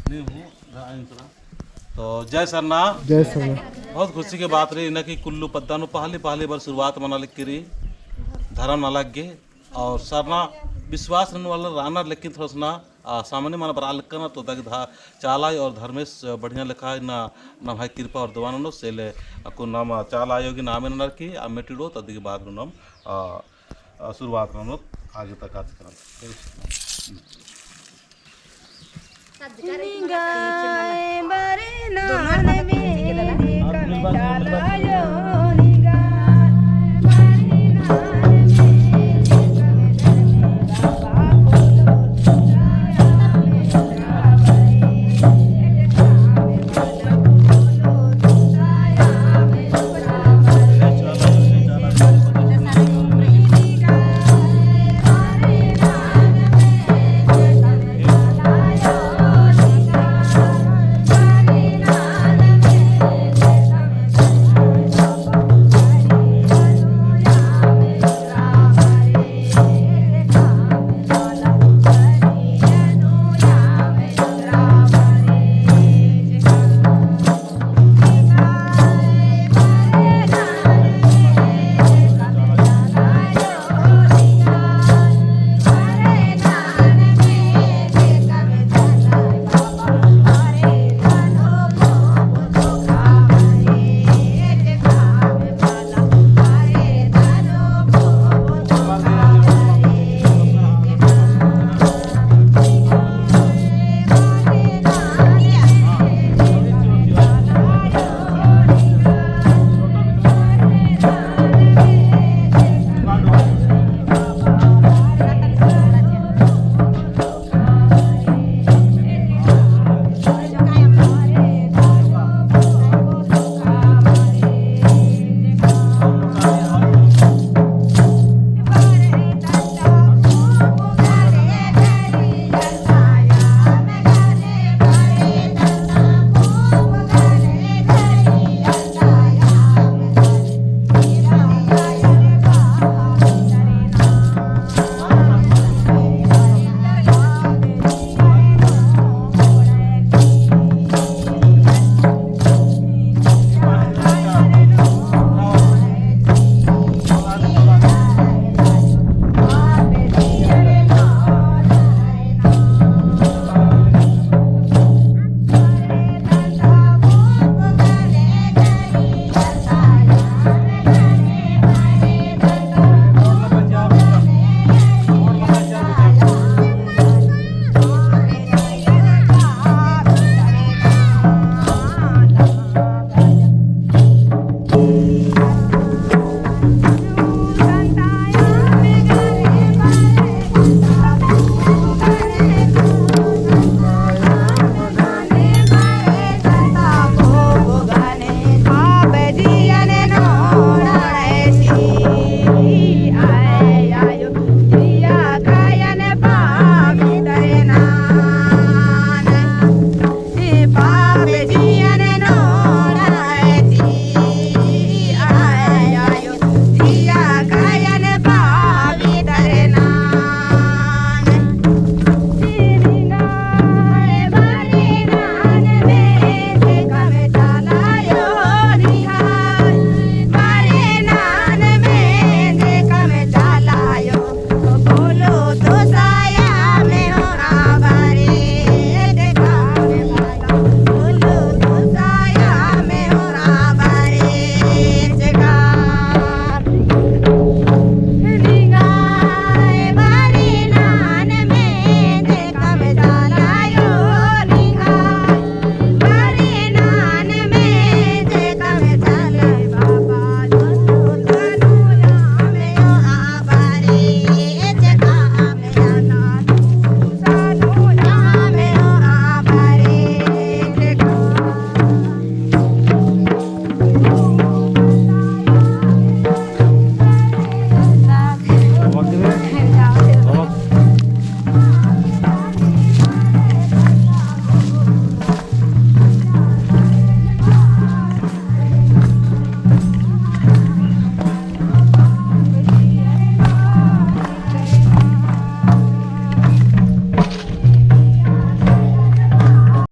नहीं हूँ तो जय सरना। जय सरना। बहुत खुशी की बात रही ना कि कुल्लू पद्दा पहली पहली बार शुरुआत मना लिख रही धर्म ना लग गए और सरना विश्वास रहने वाला राना लेकिन थोड़ा सा ना सामान्य माना बरा लिखा ना तो तक चाला और धर्मेश बढ़िया लिखा है ना ना भाई कृपा और दवानो से ले को नाम चाला योगी नाम नर की मेटिडो तद के बाद नाम शुरुआत में आगे तक कार्यक्रम निगाह बरे नान में कमी डाला